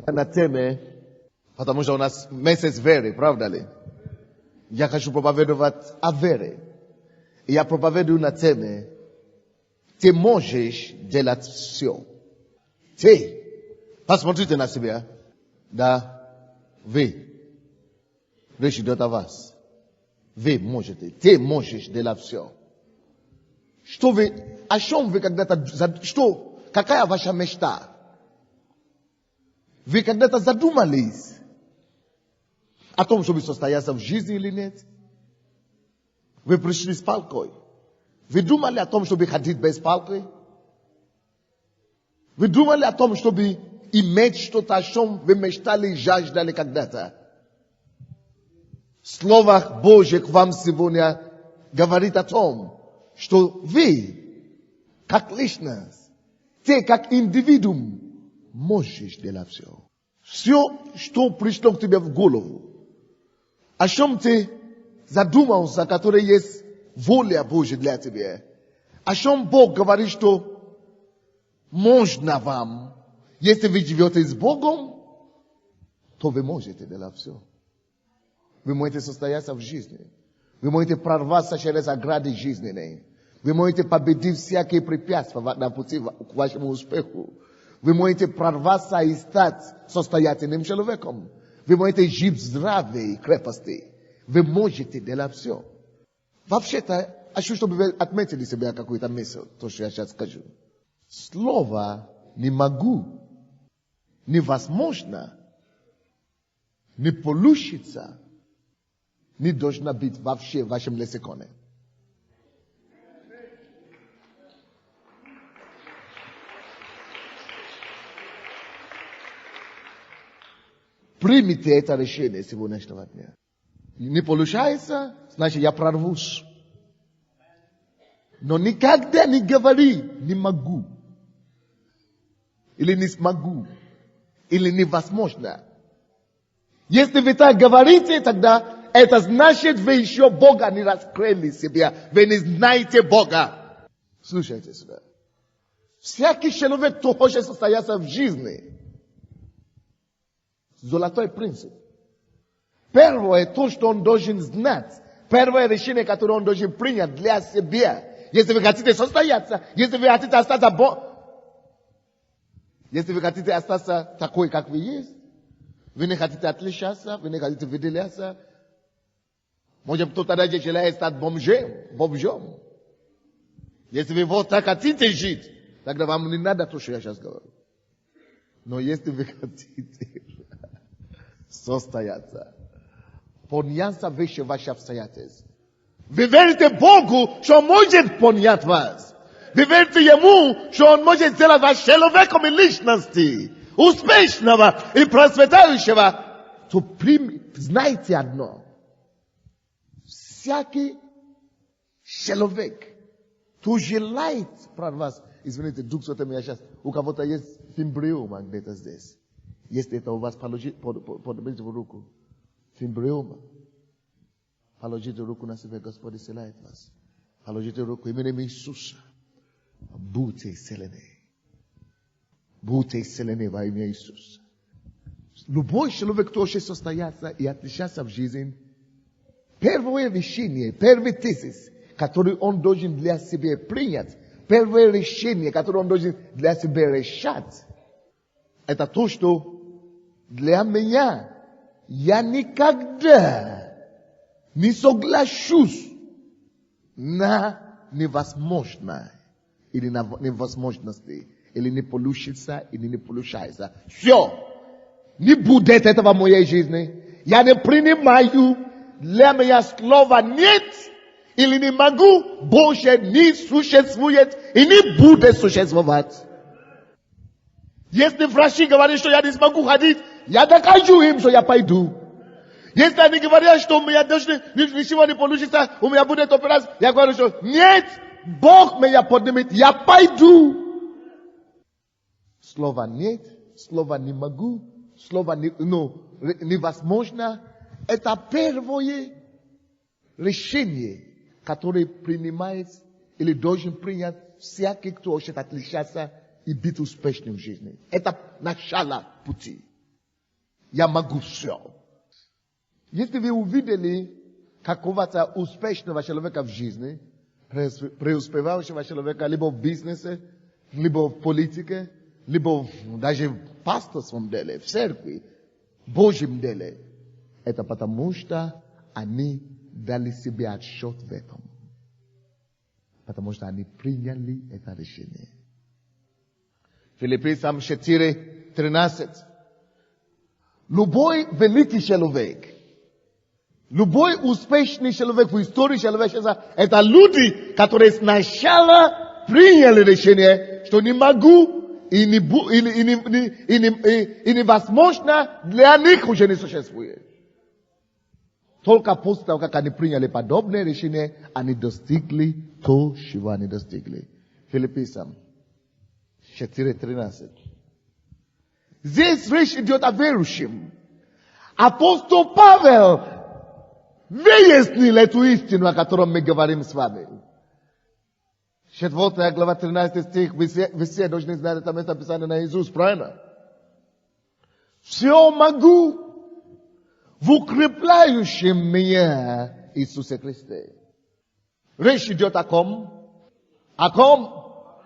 На теме, потому что у нас месяц веры, правда ли? Я хочу проповедовать о вере. И я проповедую на теме, ты можешь делать все. Ты, посмотрите на себя. Да, вы. Речь идет о вас. Вы можете, ты можешь делать все. Что вы, о чем вы когда-то, что, какая ваша мечта? Вы когда-то задумались о том, чтобы состояться в жизни или нет? Вы пришли с палкой. Вы думали о том, чтобы ходить без палки? Вы думали о том, чтобы иметь что-то, о чем вы мечтали и жаждали когда-то? Слово Божье к вам сегодня говорит о том, что вы, как личность, ты, как индивидуум, можешь делать все. Все, что пришло к тебе в голову, о чем ты задумался, которое есть воля Божья для тебя, о чем Бог говорит, что можно вам, если вы живете с Богом, то вы можете делать все. Вы можете состояться в жизни. Вы можете прорваться через ограды жизненные. Вы можете победить всякие препятствия на пути к вашему успеху. Вы можете прорваться и стать состоятельным человеком. Вы можете жить здравой крепости. Вы можете делать все. Вообще-то, хочу, чтобы вы отметили себе какую-то мысль, то, что я сейчас скажу. Слово «не могу», «невозможно», «не получится» не должно быть вообще в вашем лексиконе. Примите это решение сегодняшнего дня. Не получается, значит, я прорвусь. Но никогда не говори «не могу», или «не смогу», или «невозможно». Если вы так говорите, тогда это значит, вы еще Бога не раскрыли себе. Вы не знаете Бога. Слушайте сюда. Всякий человек, кто хочет состояться в жизни, золотой принцип. Первое, то, что он должен знать. Первое решение, которое он должен принять для себя. Если вы хотите состояться, если вы хотите остаться если вы хотите остаться такой, как вы есть, вы не хотите отличаться, вы не хотите выделяться, может, кто-то даже желает стать бомжом. Если вы вот так хотите жить, тогда вам не надо то, что я сейчас говорю. Но если вы хотите состояться, поняться выше ваших обстоятельств, вы верите Богу, что Он может понять вас. Вы верите Ему, что Он может сделать вас человеком и личности, успешного и процветающего, то знайте одно. Всякий человек, кто желает прорваться, извините, Дух Святой меня сейчас, у кого-то есть фимбриома где-то здесь. Если это у вас, поднимите руку. Фимбриома. Положите руку на себя, Господь исцеляет вас. Положите руку именем Иисуса. Будьте исцелены. Будьте исцелены во имя Иисуса. Любой человек, кто хочет состояться и отличаться в жизни, первое решение, первый тезис, который он должен для себя принять, первое решение, которое он должен для себя решать, это то, что для меня я никогда не соглашусь на невозможное или на невозможности, или не получится, или не получается. Все. Не будет этого в моей жизни. Я не принимаю. Для меня слова нет или не могу, больше не существует и не будет существовать. Если врачи говорят, что я не смогу ходить, я докажу им, что я пойду. Если они говорят, что у меня ничего не получится, у меня будет операция, я говорю, что нет, Бог меня поднимет, я пойду. Слова нет, слова не могу, слова невозможно. Это первое решение, которое принимает или должен принять всякий, кто хочет отличаться и быть успешным в жизни. Это начало пути. Я могу все. Если вы увидели какого-то успешного человека в жизни, преуспевающего человека, либо в бизнесе, либо в политике, либо даже в пасторском деле, в церкви, в Божьем деле, это потому что они дали себе отсчет в этом. Потому что они приняли это решение. Филиппийцам 4:13. Любой великий человек, любой успешный человек в истории человечества, это люди, которые сначала приняли решение, что не могу и невозможно для них уже не существует. Только после того, как они приняли подобное решение, они достигли то, чего они достигли. Филиппийцам 4:13. Здесь речь идет о верующем. Апостол Павел выяснил эту истину, о котором мы говорим с вами. 4 глава 13 стих, вы все должны знать это место Писания наизусть, правильно? Все могу в укрепляющем меня Иисусе Христе. Речь идет о ком? О ком?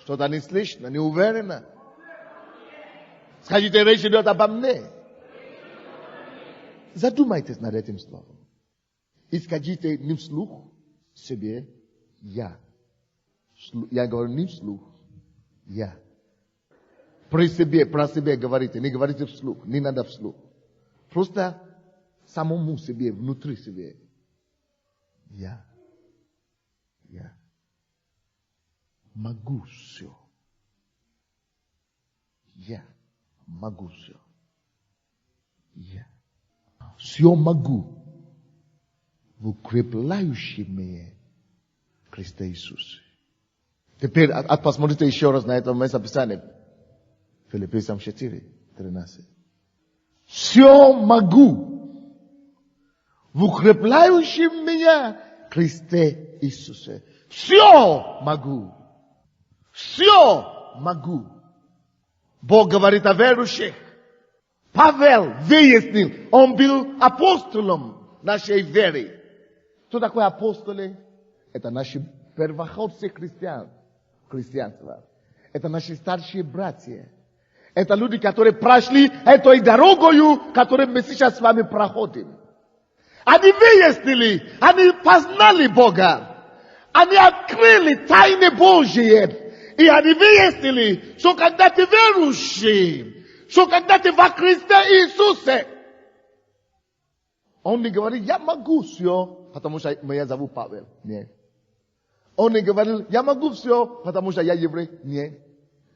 Что-то не слышно, не уверенно. Скажите, речь идет обо мне. Задумайтесь над этим словом. И скажите не вслух себе я. Я говорю не вслух. Я. Про себе говорите. Не говорите вслух. Не надо вслух. Просто самому себе, внутри себе. Я могу все. Я могу все. Я все могу в укрепляющем меня Христа Иисуса. Теперь посмотрите еще раз на это место Писания. Филиппийцам 4:13. Все могу в укрепляющем меня Христе Иисусе. Все могу. Все могу. Бог говорит о верующих. Павел выяснил, он был апостолом нашей веры. Кто такой апостолы? Это наши первоходцы христианства. Это наши старшие братья. Это люди, которые прошли этой дорогою, которую мы сейчас с вами проходим. Они выяснили, они познали Бога. Они открыли тайны Божьи. И они выяснили, что когда ты верующий, что когда ты во Христе Иисусе, он не говорит, я могу все, потому что меня зовут Павел. Нет. Он не говорил, я могу все, потому что я еврей. Нет.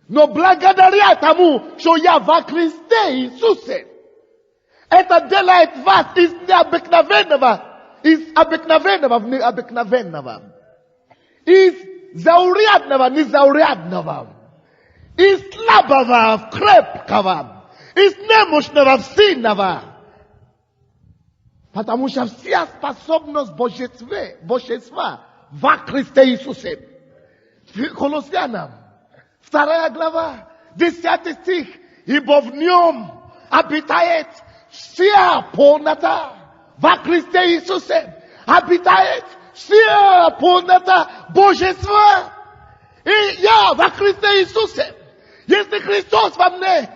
Но благодаря тому, что я во Христе Иисусе, это делает вас из необыкновенного, в необыкновенного. Из заурядного, незаурядного. Из слабого в крепкого. Из немощного в сильного. Потому что вся способность божества во Христе Иисусе. Колоссянам 2 глава, 10 стих. Ибо в нем обитает вся полнота. Во Христе Иисусе обитает вся полнота божества. И я во Христе Иисусе. Если Христос во мне,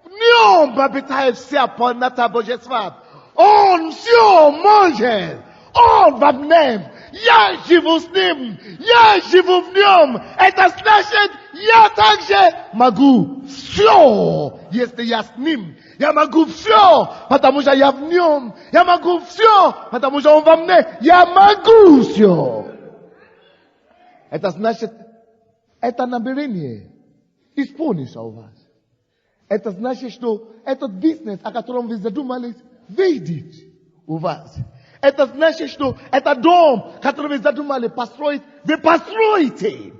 в нем обитает вся полнота божества. Он все может. Он во мне. Я живу с ним. Я живу в нем. Это значит, я также могу все, если я с ним. Я могу все, потому что я в нем. Я могу все, потому что он во мне. Я могу все. Это значит, это намерение исполнится у вас. Это значит, что этот бизнес, о котором вы задумались, выйдет у вас. Это значит, что этот дом, который вы задумали построить, вы построите.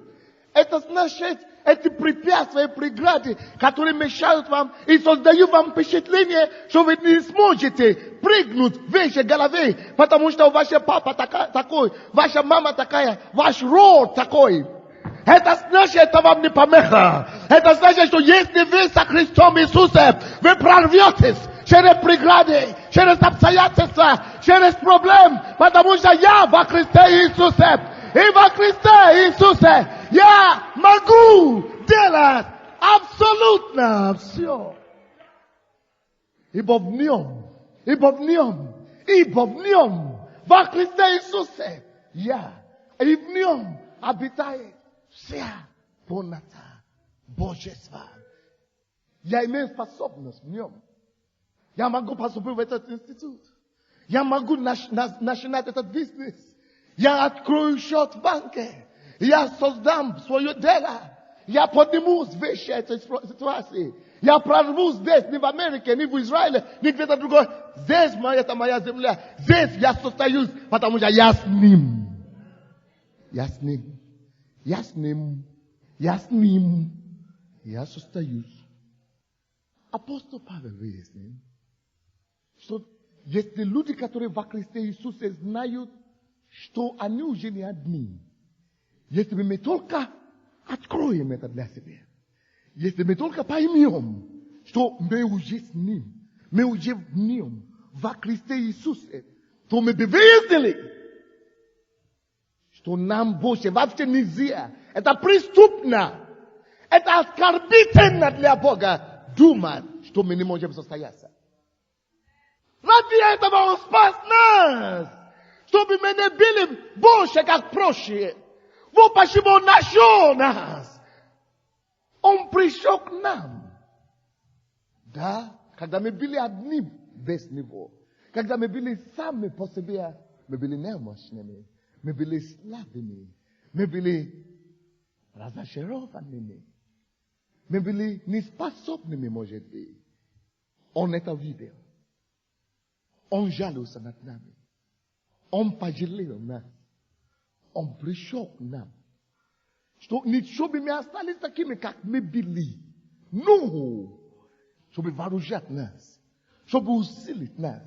Это значит, эти препятствия, преграды, которые мешают вам и создают вам впечатление, что вы не сможете прыгнуть выше головы, потому что ваш папа такой, ваша мама такая, ваш род такой. Это значит, это вам не помеха. Это значит, что если вы со Христом Иисусом, вы прорветесь через преграды, через обстоятельства, через проблемы, потому что я во Христе Иисусе. И во Христе Иисусе я могу делать абсолютно все. Ибо в нем, во Христе Иисусе я, и в нем обитает вся полнота Божества. Я имею способность в нем. Я могу поступить в этот институт. Я могу начинать этот бизнес. Я открою счет в банке. Я создам свое дело. Я поднимусь выше этой ситуации. Я прорвусь здесь, не в Америке, не в Израиле, не где-то другое. Здесь это моя земля. Здесь я состоюсь, потому что я с ним. Я с ним. Я с ним. Я с ним. Я состоюсь. Апостол Павел выяснил, что если люди, которые во Христе Иисусе знают, что они уже не одни, если мы только откроем это для себя, если мы только поймем, что мы уже с Ним, мы уже в Нем, во Христе Иисусе, то мы бы выяснили, что нам больше вообще нельзя. Это преступно. Это оскорбительно для Бога думать, что мы не можем состояться. Ради этого Он спас нас, чтобы мы не были больше, как прошлые. Вот почему Он нашел нас. Он пришел к нам. Да, когда мы были одни без Него, когда мы были сами по себе, мы были немощными, мы были слабыми, мы были разочарованными, мы были неспособными, может быть. Он это видел. Он жалился над нами. Он пожалел нас. Он пришел к нам. Что не чтобы мы остались такими, как мы были. Но, чтобы вооружать нас. Чтобы усилить нас.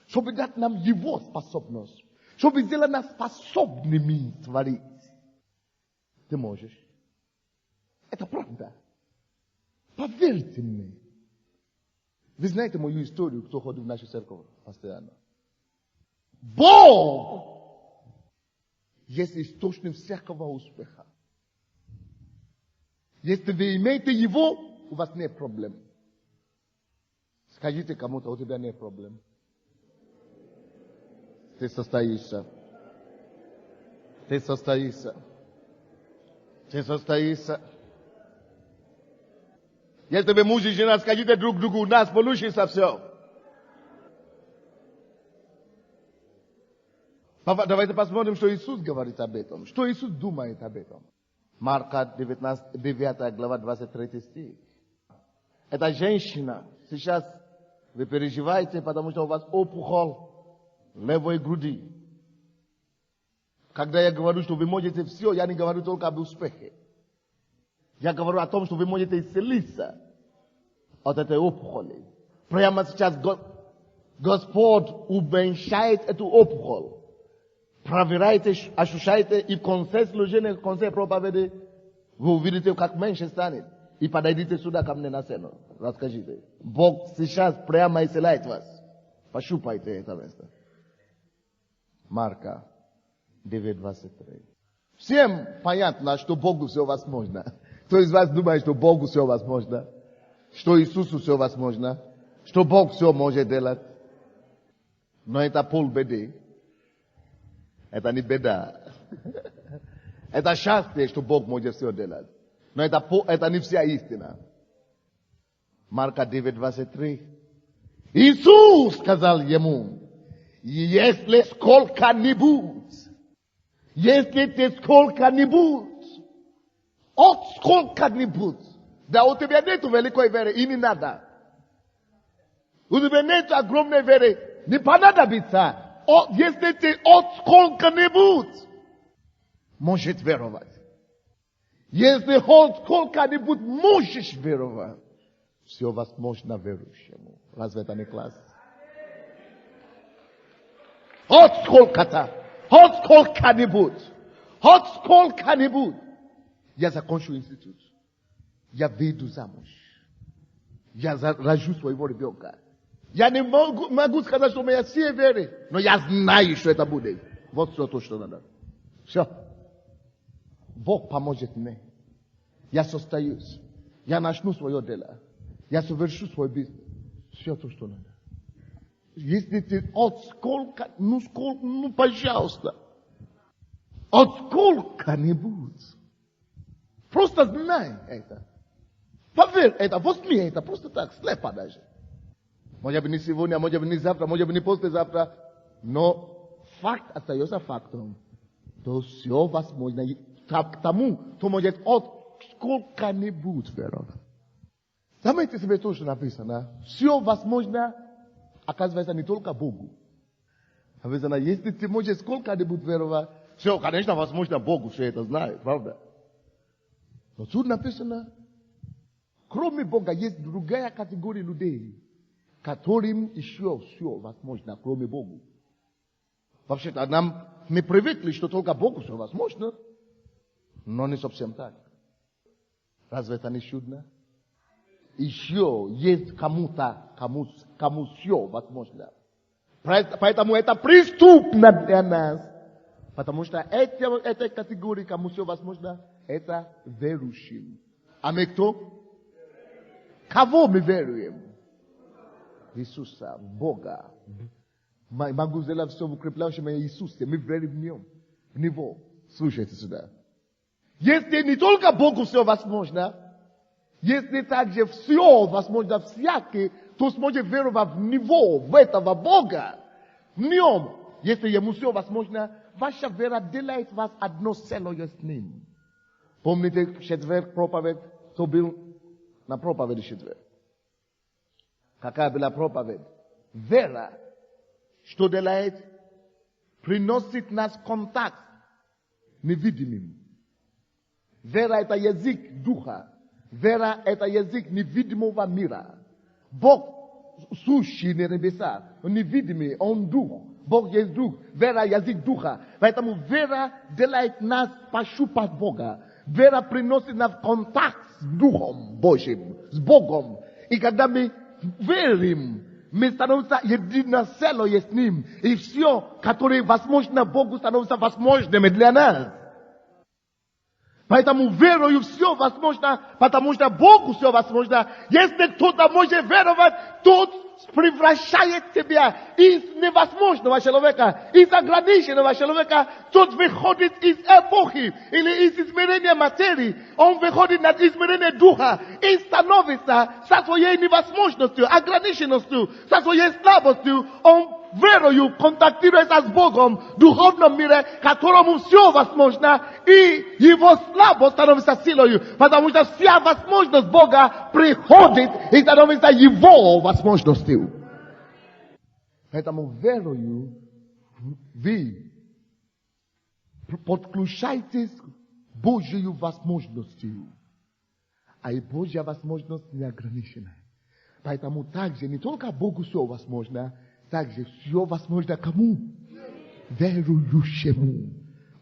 Чтобы дать нам Его способность. Чтобы сделать нас способными творить. Ты можешь. Это правда. Поверьте мне. Вы знаете мою историю, кто ходит в нашу церковь постоянно. Бог есть источник всякого успеха. Если вы имеете Его, у вас нет проблем. Скажите кому-то, у тебя нет проблем. Ты состоишься. Ты состоишься. Ты состоишься. Если вы муж и жена, скажите друг другу, у нас получится все. Давайте посмотрим, что Иисус говорит об этом. Что Иисус думает об этом. Марка 9 глава 23 стих. Эта женщина, сейчас вы переживаете, потому что у вас опухоль левой груди. Когда я говорю, что вы можете все, я не говорю только об успехе. Я говорю о том, что вы можете исцелиться от этой опухоли. Прямо сейчас Господь уменьшает эту опухоль. Проверяйте, ощущайте и в конце служения, в конце проповеди, вы увидите, как меньше станет. И подойдите сюда ко мне на сцену. Расскажите. Бог сейчас прямо исцеляет вас. Пощупайте это место. Марка 9:23. Всем понятно, что Богу все возможно. Кто из вас думает, что Богу все возможно? Что Иисусу все возможно? Что Бог все может делать? Но это полбеды. Это не беда. Это счастье, что Бог может все делать. Но это не вся истина. Марка 9:23. Иисус сказал ему, если сколько-нибудь, от сколько-нибудь, да у тебя нету великой веры и не надо. У тебя нету огромной веры, не понадобится. Если ты от сколько-нибудь можешь веровать. Если от сколько-нибудь можешь веровать, все возможно верующему. Разве это не класс? От сколько-то, от сколько-нибудь, от сколько-нибудь. Я закончу институт. Я выйду замуж. Я рожу своего ребенка. Я не могу сказать, что у меня все веры, но я знаю, что это будет. Вот все то, что надо. Все. Бог поможет мне. Я состоюсь. Я начну свое дело. Я совершу свой бизнес. Все то, что надо. Если ты сколько, пожалуйста. Сколько-нибудь. Просто знай это. Поверь это, возьми это, просто так, слепо даже. Может быть не сегодня, может быть не завтра, может быть не послезавтра. Но факт остается фактом. То все возможно. К тому, кто может сколько-нибудь веровать. Заметьте себе то, что написано. Все возможно, оказывается, не только Богу. Написано, если ты можешь сколько-нибудь веровать, все, конечно, возможно, Богу все это знает, правда? Но тут написано, кроме Бога есть другая категория людей, которым еще все возможно, кроме Бога. Вообще-то мы привыкли, что только Богу все возможно, но не совсем так. Разве это не чудно? Еще есть кому все возможно. Поэтому это преступно для нас. Потому что эта категория, кому все возможно, это верующим. А мы кто? Кого мы веруем? Иисуса, Бога. Могу сделать все в укрепляющем Иисусе. Мы верим в Нем. В Него. Слушайте сюда. Если не только Богу все возможно, если также все возможно всякий, то сможет веровать в Него, в этого Бога, в Нем. Если Ему все возможно, ваша вера делает вас одно целое с Ним. Помните четверг проповедь? Кто был на проповеди четверг? Какая была проповедь? Вера, что делает? Приносит нас контакт невидимым. Вера это язык духа. Вера это язык невидимого мира. Бог сущий на небесах, невидимый, Он дух. Бог есть дух. Вера язык духа. Поэтому вера делает нас пощупать Бога. Вера приносит нас контакт с Духом Божьим, с Богом. И когда мы верим, мы становимся единоцелые с Ним. И все, которое возможно Богу, становится возможным для нас. Поэтому верою все возможно, потому что Богу все возможно. Если кто-то может веровать, тот превращает себя из невозможного человека, из ограниченного человека, тот выходит из эпохи или из измерения материи, он выходит на измерение духа и становится со своей невозможностью, ограниченностью, со своей слабостью, он верою контактируется с Богом в духовном мире, которому все возможно, и его слабость становится силой, потому что вся возможность Бога приходит и становится его возможностью. Поэтому верою вы подключаетесь к Божьей возможностью, а и Божья возможность не ограничена. Поэтому также не только Богу все возможно, также все возможно кому? Верующему.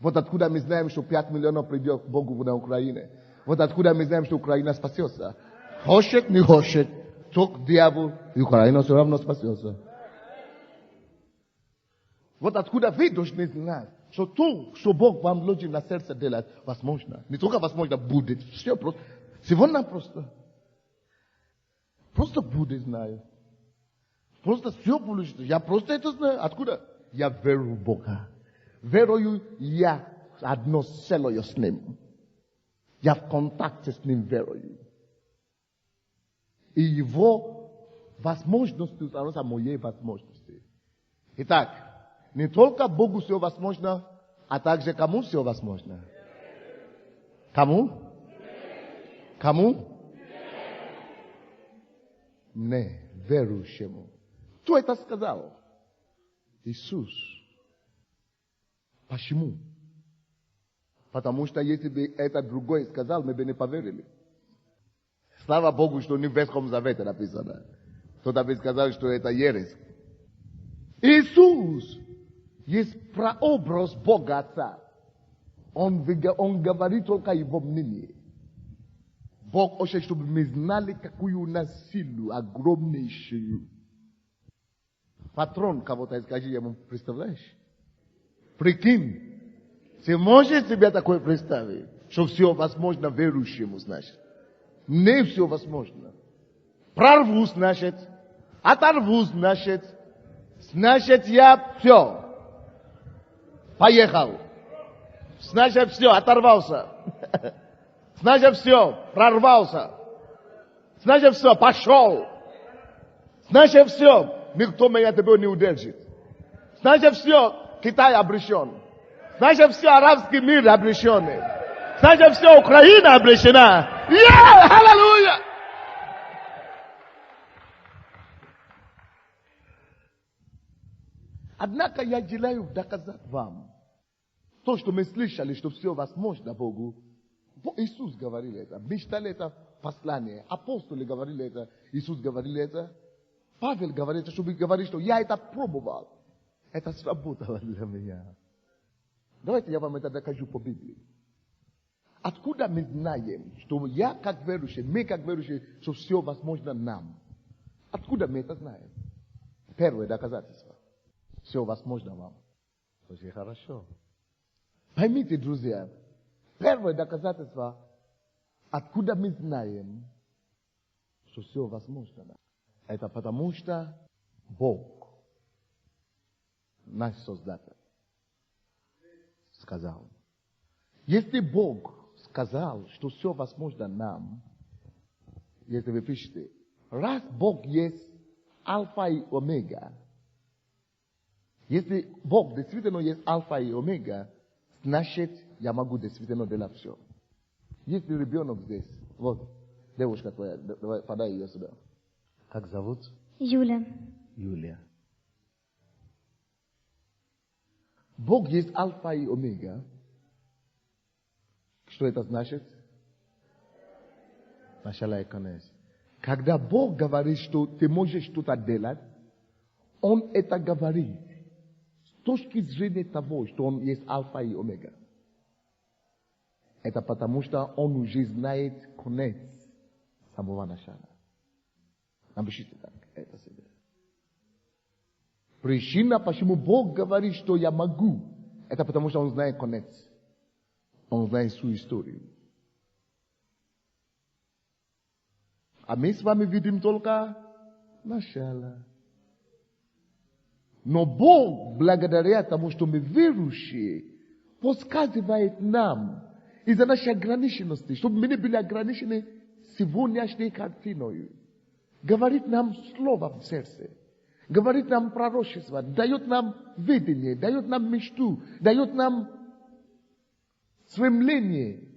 Вот откуда мы знаем, что 5 миллионов придет к Богу на Украине. Вот откуда мы знаем, что Украина спасется. Хочет, не хочет, только дьявол, и Украина все равно спасется. Вот откуда вы должны знать, что то, что Бог вам вложил на сердце делать, возможно. Не только возможно, будет. Все просто. Сегодня просто. Просто будет, знаю. Просто все получится. Я просто это знаю. Откуда? Я верю в Бога. Верую я одно целое с Ним. Я в контакте с Ним верую. И Его возможности становятся моей возможностью. Итак, не только Богу все возможно, а также кому все возможно? Кому? Кому? Не верующему. Кто это сказал? Иисус. Почему? Потому что если бы это другой сказал, мы бы не поверили. Слава Богу, что не в Ветхом Завете написано. Кто-то бы сказал, что это ересь. Иисус есть прообраз Бога Отца. Он говорит только его мнение. Бог хочет, чтобы мы знали, какую у нас силу, огромнейшую. Патрон кого-то, скажи ему, представляешь? Прикинь, ты можешь себе такое представить, что все возможно верующему, значит? Не все возможно. Прорвусь, значит, оторвусь, значит я все. Поехал. Значит, все, оторвался. Значит, все, прорвался. Значит, все, пошел. Значит, все, никто меня тебя не удержит. Значит, все, Китай обречен. Значит, все, арабский мир обречен. Значит, все, Украина обречена. Аллилуйя! Однако я желаю доказать вам то, что мы слышали, что все возможно Богу. Иисус говорил это. Мы читали это послание. Апостолы говорили это. Иисус говорил это. Павел говорит, чтобы говорить, что я это пробовал. Это сработало для меня. Давайте я вам это докажу по Библии. Откуда мы знаем, что я как верующий, мы как верующие, что все возможно нам? Откуда мы это знаем? Первое доказательство. Все возможно вам. Очень хорошо. Поймите, друзья, первое доказательство, откуда мы знаем, что все возможно нам. Это потому что Бог, наш Создатель, сказал. Если Бог сказал, что все возможно нам, если вы пишете, раз Бог есть Альфа и Омега, если Бог действительно есть Альфа и Омега, значит, я могу действительно делать все. Если ребенок здесь, вот, девушка твоя, давай, подай ее сюда. Как зовут? Юля. Юлия. Бог есть Альфа и Омега. Что это значит? Начало и конец. Когда Бог говорит, что ты можешь что-то делать, Он это говорит с точки зрения того, что Он есть Альфа и Омега. Это потому, что Он уже знает конец с самого начала. Напишите так, это себе. Причина, почему Бог говорит, что я могу, это потому, что Он знает конец. Он знает свою историю. А мы с вами видим только начало. Но Бог, благодаря тому, что мы верующие, подсказывает нам из-за нашей ограниченности, чтобы мы не были ограничены сегодняшней картиной. Говорит нам слово в сердце. Говорит нам пророчество. Дает нам видение. Дает нам мечту. Дает нам стремление.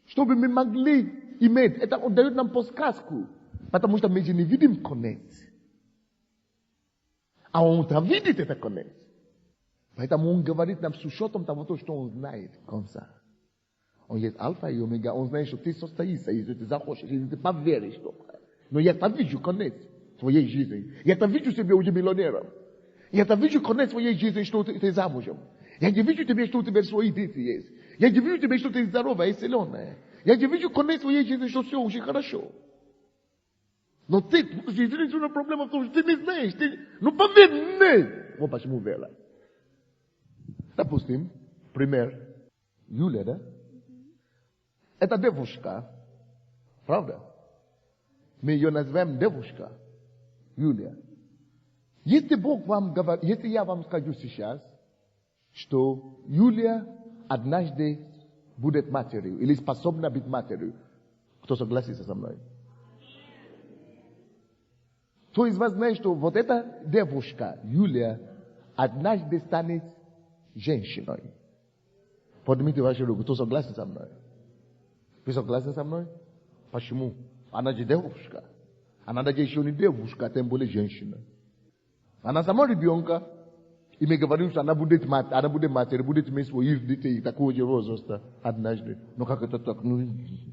Чтобы мы могли иметь. Это Он дает нам подсказку. Потому что мы же не видим конец. А Он-то видит это конец. Поэтому Он говорит нам с учетом того, что Он знает конца. Он есть Альфа и Омега. Он знает, что ты состоишься, если ты захочешь, если ты поверишь только. Но я-то вижу конец твоей жизни. Я-то вижу себя уже миллионером. Я-то вижу конец твоей жизни, что ты замужем. Я не вижу тебе, что у тебя свои дети есть. Я не вижу тебе, что ты здоровая и сильная. Я не вижу конец твоей жизни, что все уже хорошо. Но ты, единственная проблема в том, что ты не знаешь. Ну поверь мне. Вот почему верила. Допустим, пример. Юля, да? Это девушка. Правда? Мы ее называем девушка. Юлия. Если Бог вам говорит, если я вам скажу сейчас, что Юлия однажды будет матерью, или способна быть матерью, кто согласится со мной? Кто из вас знает, что вот эта девушка, Юлия, однажды станет женщиной? Поднимите вашу руку, кто согласен со мной? Вы согласны со мной? Почему? Она же девушка. Она даже еще не девушка, тем более женщина. Она сама ребенка. И мы говорим, что она будет матерь, будет иметь своих детей, такого же возраста однажды. Но как это так? Ну,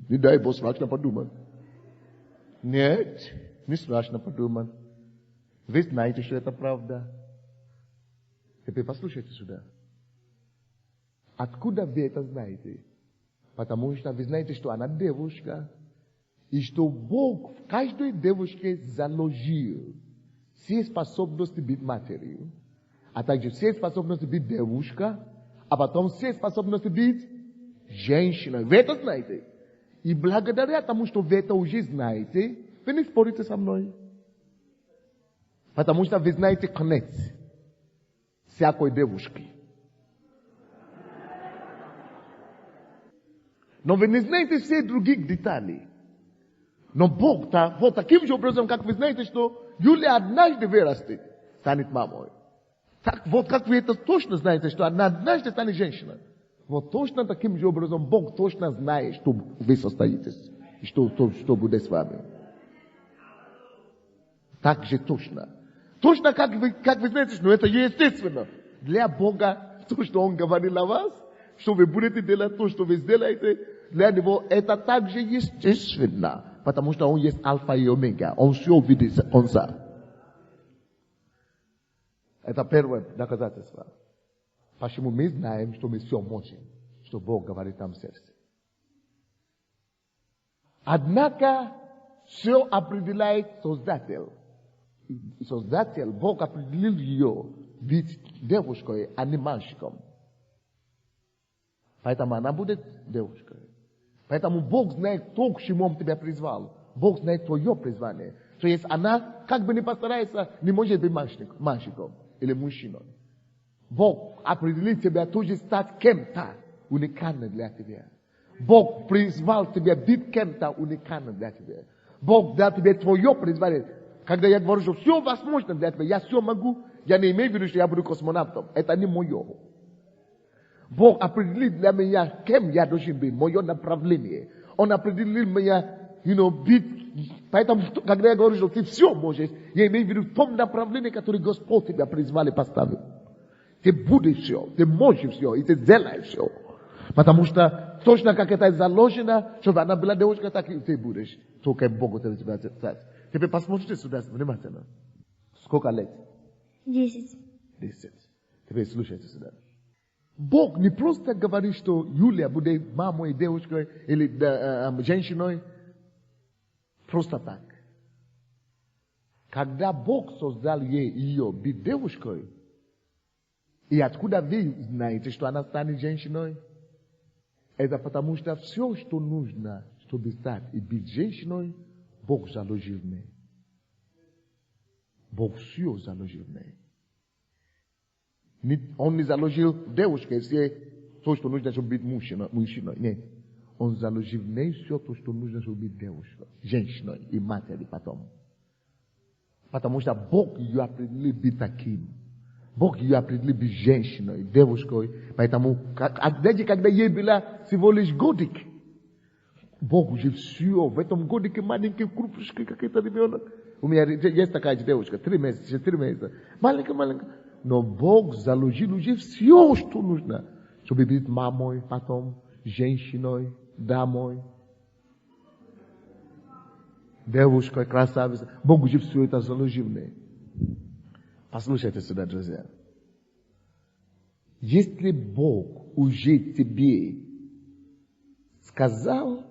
не дай Бог страшно подумать. Нет, не страшно подумать. Вы знаете, что это правда. Теперь послушайте сюда. Откуда вы это знаете? Потому что вы знаете, что она девушка, и что Бог в каждой девушке заложил все способности быть матерью, а также все способности быть девушка, а потом все способности быть женщиной. Вы это знаете. И благодаря тому, что вы это уже знаете, вы не спорите со мной. Потому что вы знаете конец всякой девушки. Но вы не знаете все других деталей. Но Бог-то, вот таким же образом, как вы знаете, что Юлия однажды вырастет, станет мамой. Так вот, как вы это точно знаете, что она однажды станет женщиной. Вот точно таким же образом Бог точно знает, что вы состоитесь, и что будет с вами. Так же точно. Точно как вы знаете, что это естественно. Для Бога, то, что Он говорил о вас, что вы будете делать то, что вы сделаете, для Него это также естественно. Потому что Он есть альфа и омега. Он все видит конца. Это первое доказательство. Почему мы знаем, что мы все можем, что Бог говорит нам в сердце. Однако, все определяет Создатель. Создатель, Бог определил ее быть девушкой, а не мальчиком. Поэтому она будет девушкой. Поэтому Бог знает то, к чему Он тебя призвал. Бог знает твое призвание. То есть она, как бы ни постарается, не может быть мальчиком или мужчиной. Бог определил тебя тоже стать кем-то уникальным для тебя. Бог призвал тебя быть кем-то уникальным для тебя. Бог дал тебе твое призвание. Когда я говорю, что все возможно для тебя, я все могу, я не имею в виду, что я буду космонавтом. Это не мое. Бог определил для меня, кем я должен быть, мое направление. Он определил меня, быть. Поэтому, когда я говорю, что ты все можешь, я имею в виду в том направлении, которое Господь тебя призвал и поставил. Ты будешь все, ты можешь все, и ты делаешь все. Потому что точно как это заложено, чтобы она была девушка, так и ты будешь. Только Бог это тебя сказать. Теперь посмотрите сюда внимательно. Сколько лет? 10. 10. Теперь слушайте сюда. Бог не просто говорит, что Юлия будет мамой, девушкой или женщиной. Просто так. Когда Бог создал ее быть девушкой, и откуда вы знаете, что она станет женщиной? Это потому что все, что нужно, чтобы стать и быть женщиной, Бог заложил в ней. Бог все заложил в ней. Он не заложил девушкой, все то, что нужно, чтобы быть мужчиной. Нет. Он заложил в ней все то, что нужно, чтобы быть девушкой, женщиной и матерью потом. Потому что Бог ее определил быть таким. Бог ее определил быть женщиной, девушкой. Поэтому, когда ей было всего лишь годик, Бог уже все, в этом годике маленький, крупненький какой-то ребенок. У меня есть такая девушка, 3 месяца. Маленькая. Но Бог заложил уже все, что нужно, чтобы быть мамой, потом женщиной, дамой, девушкой, красавицей. Бог уже все это заложил в ней. Послушайте сюда, друзья. Если Бог уже тебе сказал,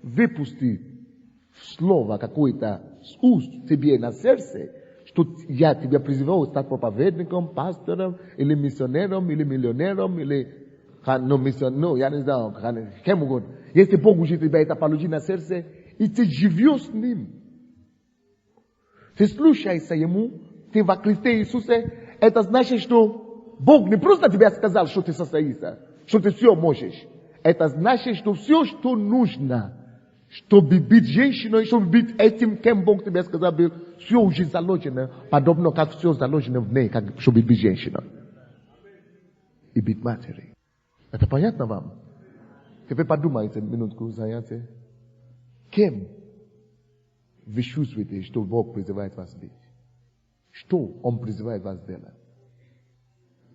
выпусти слово какое-то с уст тебе на сердце, что я тебя призывал стать проповедником, пастором, или миссионером, или миллионером, или я не знаю, кем угодно. Если Бог уже тебя это положил на сердце, и ты живешь с Ним, ты слушаешься Ему, ты во Христе Иисусе, это значит, что Бог не просто тебе сказал, что ты состоишься, что ты все можешь. Это значит, что все, что нужно, чтобы быть женщиной, чтобы быть этим, кем Бог тебе сказал, был, все уже заложено, подобно как все заложено в ней, как, чтобы быть женщиной. И быть матерью. Это понятно вам? Теперь подумайте минутку, знаете. Кем вы чувствуете, что Бог призывает вас быть? Что Он призывает вас делать?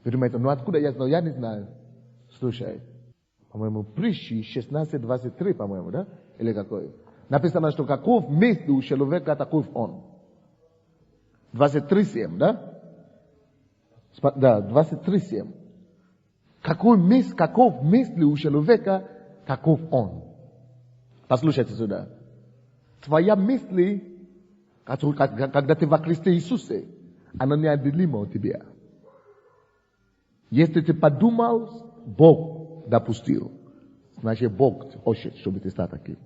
Вы думаете, ну откуда я знаю? Я не знаю. Слушай, по-моему, Притчи 16:23, по-моему, да? Или какой? Написано, что каков месть у человека, таков он. 23:7, да? Да, 23:7. Каков мысли у человека, таков он. Послушайте сюда. Твоя мысль, когда ты во Христе Иисусе, она неотделима от тебя. Если ты подумал, Бог допустил. Значит, Бог хочет, чтобы ты стал таким.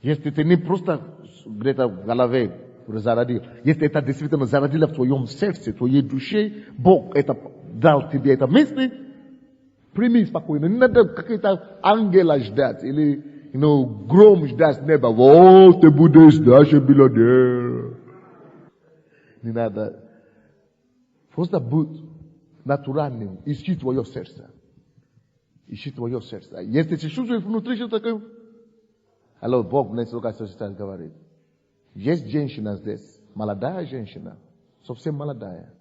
Если ты не просто где-то в голове зародил, если это действительно зародило в твоем сердце, в твоей душе, Бог это дал тебе это мысли, прими спокойно. Не надо какие-то ангела ждать или гром ждать с неба. Вот ты будешь даже миллионер. Не надо. Просто будь натуральным. Ищи твое сердце. Ищи твое сердце. Если ты чувствуешь внутри что такое, алло, Бог мне только сейчас говорит. Есть женщина здесь, молодая женщина, совсем молодая.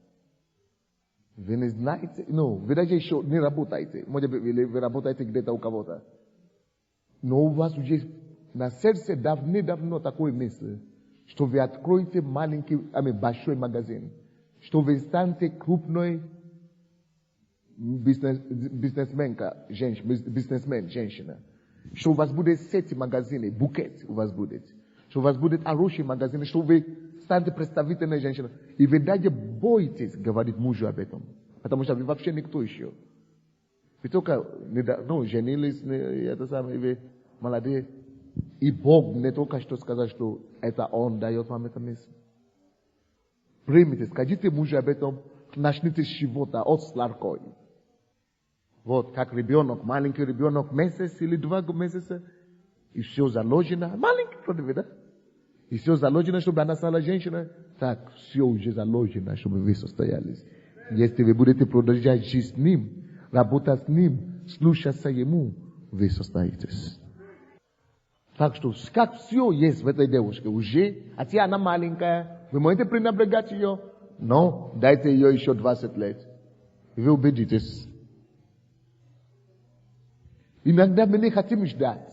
Вы не знаете, вы даже еще не работаете. Может быть, вы работаете где-то у кого-то. Но у вас уже на сердце давно такой мысль, что вы откроете большой магазин, что вы станете крупной бизнесмен, женщина, что у вас будет сеть магазинов, букет у вас будет, что у вас будет хороший магазин, что вы станете представительной женщиной, и вы даже боитесь говорить мужу об этом, потому что вы вообще никто еще. Вы только, женились, это самое, вы молодые, и Бог не только что сказал, что это Он дает вам это мысль. Примите, скажите мужу об этом, начните с чего-то, от сладкой. Вот, как ребенок, маленький ребенок, месяц или 2 месяца, и все заложено, маленький, да? И все заложено, чтобы она стала женщиной, так, все уже заложено, чтобы вы состоялись. Если вы будете продолжать жить с ним, работать с ним, слушаться ему, вы состоитесь. Так что, как все есть в этой девушке уже, хотя она маленькая, вы можете пренебрегать ее, но дайте ее еще 20 лет. И вы убедитесь. Иногда мы не хотим ждать.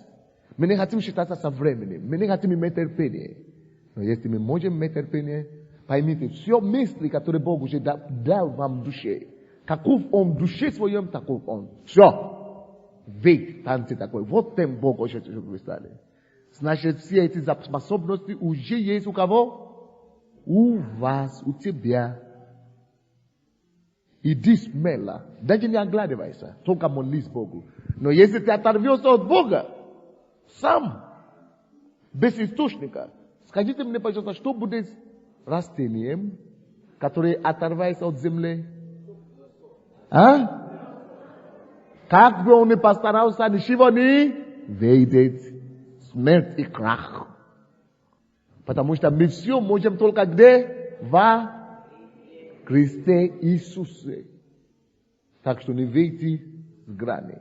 Мы не хотим считаться со временем. Мы не хотим иметь терпение. Но если мы можем иметь терпение, поймите, все мысли, которые Бог уже дал вам в душе, каков Он в душе своем, таков Он. Все. Вы станете такой. Вот тем Бог хочет, чтобы вы стали. Значит, все эти способности уже есть у кого? У вас, у тебя. Иди смело. Даже не оглядывайся. Только молись Богу. Но если ты оторвешься от Бога, сам, без источника, скажите мне, пожалуйста, что будет с растением, которое оторвается от земли? Как бы он ни постарался, ничего не выйдет. Смерть и крах. Потому что мы все можем только где? Во Христе Иисусе. Так что не выйти с грани.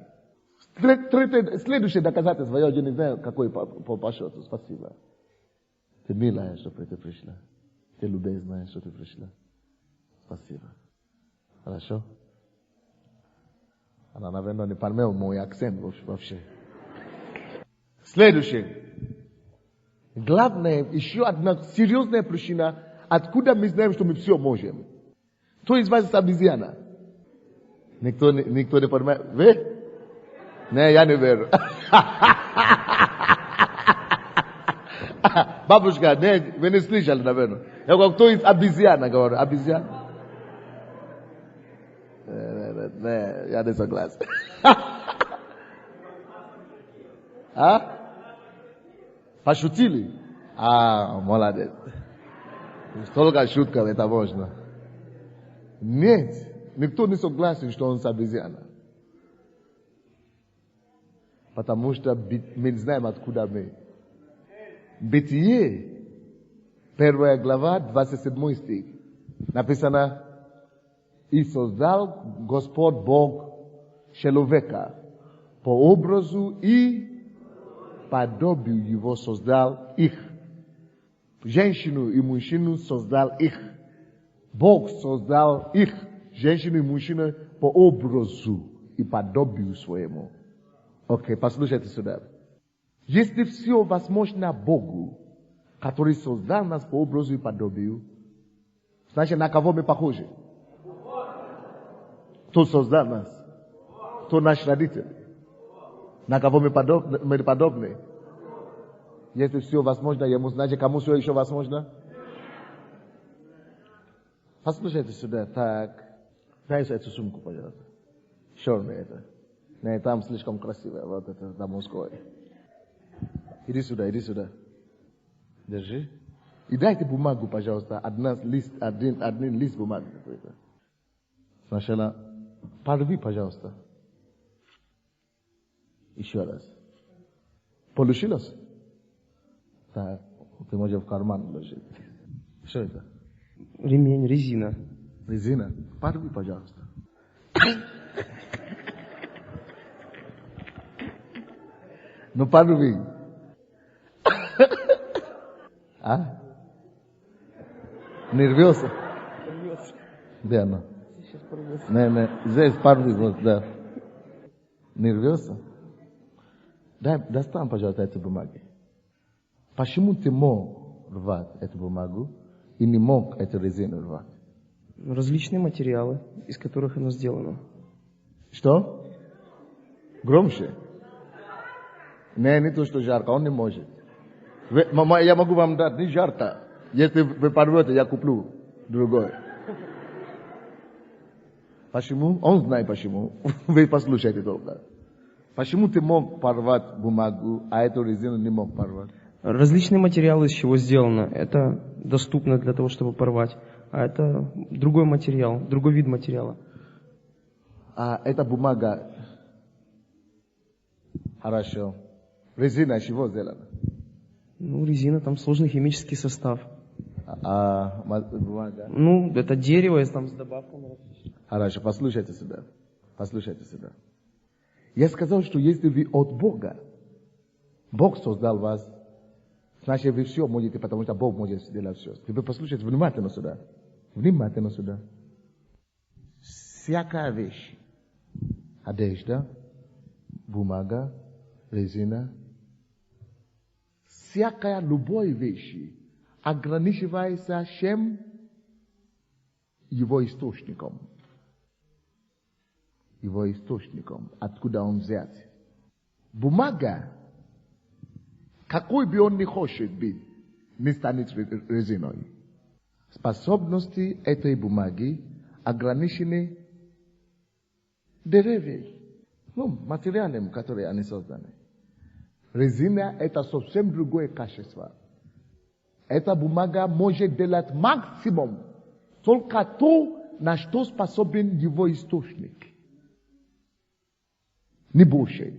Следующее доказательство, я уже не знаю, какое по счету. Спасибо. Ты милая, что ты пришла. Ты любезная, что ты пришла. Спасибо. Хорошо? Она, наверное, не поймет мой акцент вообще. Следующее. Главное, еще одна серьезная причина, откуда мы знаем, что мы все можем. Кто из вас обезьяна? Никто не понимает. Вы? Не, я не верю. Бабушка, вы не слышали, наверное. Я говорю, кто из обезьяна? Говорю, обезьяна? Не, я не согласен. Пошутили? Молодец. Столько шутков, это можно. Нет, никто не согласен, что он обезьяна. Потому что мы знаем, откуда мы. Бытие, 1 глава, 27 стих. Написано, и создал Господь Бог человека по образу и подобию его создал их. Женщину и мужчину создал их. Бог создал их, женщину и мужчину, по образу и подобию своему. Окей, послушайте сюда. Если все возможно Богу, который создал нас по образу и подобию, значит, на кого мы похожи? Кто создал нас? Кто наш родитель? На кого мы подобны? Если все возможно ему, значит, кому все еще возможно? Послушайте сюда, так. Дай эту сумку, пожалуйста. Черный это. Не, там слишком красиво, вот это, там мужское. Иди сюда. Держи. И дайте бумагу, пожалуйста, один лист бумаги какой-то. Сначала порви, пожалуйста. Еще раз. Получилось? Так, ты можешь в карман вложить. Что это? Ремень, резина. Резина? Порви, пожалуйста. Ну порви. А? Не рвется? Да, ну. Не, здесь порви, вот, да. Не рвется? Достань, пожалуйста, эту бумагу. Почему ты мог рвать эту бумагу и не мог эту резину рвать? Различные материалы, из которых оно сделано. Что? Громче. Не то, что жарко, он не может. Я могу вам дать не жарко. Если вы порвете, я куплю другой. Почему? Он знает почему. Вы послушайте только. Почему ты мог порвать бумагу, а эту резину не мог порвать? Различные материалы, из чего сделано. Это доступно для того, чтобы порвать. А это другой материал, другой вид материала. А эта бумага... Хорошо. Резина из чего сделана? Ну, резина, там сложный химический состав. А бумага? Ну, это дерево, там с добавками. Хорошо, послушайте сюда. Я сказал, что если вы от Бога, Бог создал вас, значит, вы все можете, потому что Бог может сделать все. Теперь послушайте внимательно сюда. Всякая вещь, одежда, бумага, резина, всякая любой вещь ограничивается чем? Его источником. Откуда он взят. Бумага, какой бы он ни хочет быть, не станет резиной. Способности этой бумаги ограничены деревьями, материалами, которые они созданы. Резина – это совсем другое качество. Эта бумага может делать максимум только то, на что способен его источник. Не больше.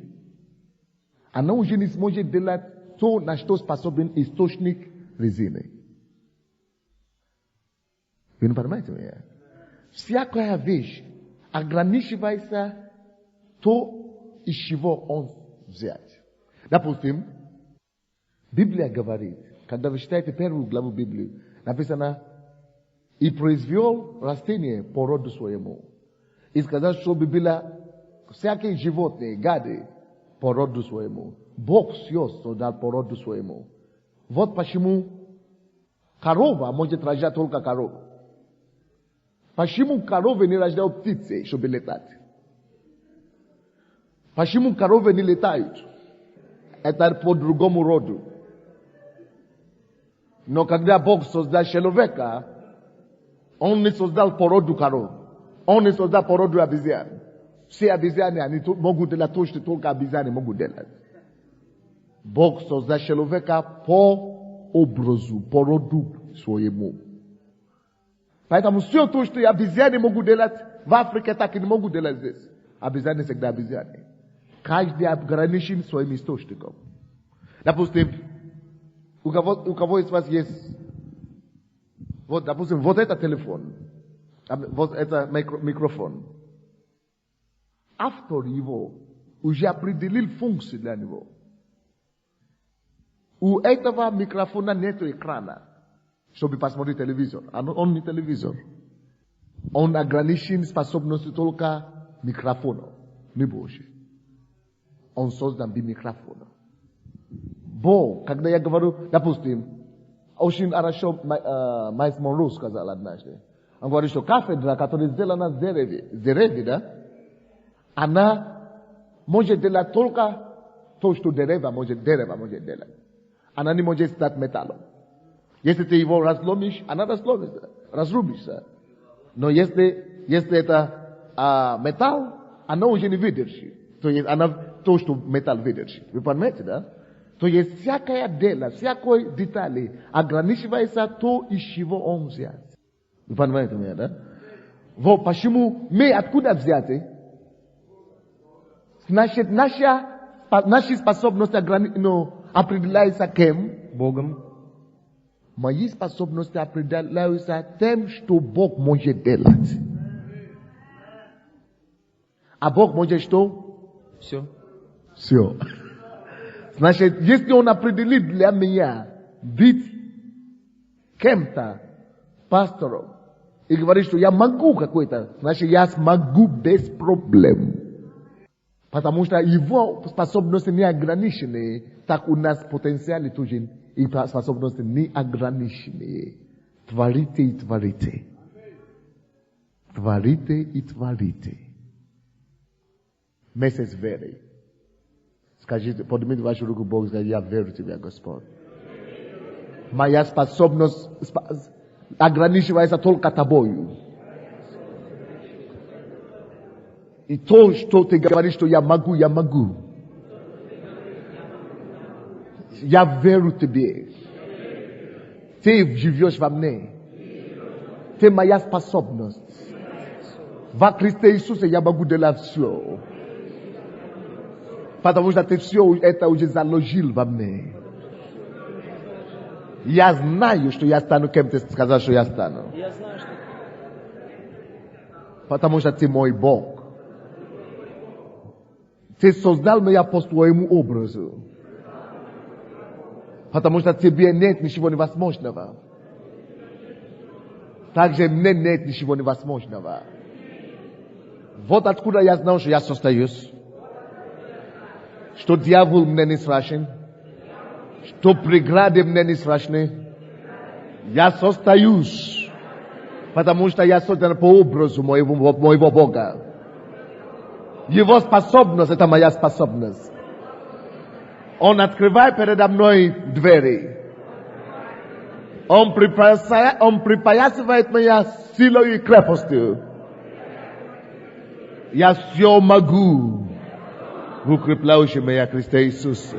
Она уже не сможет делать то, на что способен источник резины. Вы не понимаете меня? Всякая вещь ограничивается то, из чего он взят. Допустим, Библия говорит, когда вы читаете первую главу Библии, написано, и произвел растение по роду своему. И сказал, что было всякие животные, гады, по роду своему. Бог все создал по роду своему. Вот почему корова может рожать только корову. Почему коровы не рождают птицы, чтобы летать? Почему коровы не летают? Это по другому роду. Но когда Бог создал человека, он не создал по роду коров. Он не создал по роду обезьян. Все обезьяны, они могут делать то, что только обезьяны могут делать. Бог создал человека по образу, по роду своему. Поэтому все то, что обезьяны могут делать в Африке, так и не могут делать здесь. Обезьяны всегда обезьяны. Каждый ограничен своим источником. Допустим, у кого из вас есть, вот, допустим, вот это телефон, вот это микрофон. Автор его уже определил функцию для него. У этого микрофона нет экрана, чтобы посмотреть телевизор. Он не телевизор. Он ограничен способностью только микрофона, не больше. Он создан без микрофона. Бог, когда я говорю, допустим, очень хорошо Майкл Монро сказал однажды. Он говорит, что кафедра, которая сделана с деревьев, да, она может делать только то, что дерево может делать. Она не может стать металлом. Если ты его разломишь, она разрубишься. Но если это металл, она уже не выдержит. То есть она то, что металл выдержит. Вы понимаете, да? То есть всякое дело, всякой детали ограничивается то, из чего он взят. Вы понимаете меня, да? Вот почему мы откуда взяты? Значит, наши способности определяются кем? Богом. Мои способности определяются тем, что Бог может делать. А Бог может что? Все. Все. Значит, если Он определит для меня быть кем-то, пастором, и говорит, что я могу какой-то, значит, я смогу без проблем. Потому что его способности не ограничены, так у нас потенциал тоже и способности не ограничены. Творите и творите. Творите и творите. Месяц веры. Скажите, поднимите вашу руку Богу, скажите, я верю в Тебя, Господь. Моя способность ограничивается только Тобою. И то, что ты говоришь, что я могу. Я верю Тебе. Ты живешь во мне. Ты моя способность. Во Христе Иисусе я могу делать все. Потому что ты все это уже заложил во мне. Я знаю, что я стану кем ты сказал, что я стану. Я знаю, что... Потому что ты мой Бог. Ты создал меня по своему образу. Потому что тебе нет ничего невозможного. Также мне нет ничего невозможного. Вот откуда я знал, что я состоюсь. Что дьявол мне не страшен. Что преграды мне не страшны. Я состоюсь. Потому что я создан по образу моего Бога. Его способность — это моя способность. Он открывает передо мной двери. Он припоясывает меня силой и крепостью. Я все могу в укрепляющем меня Христе Иисусе.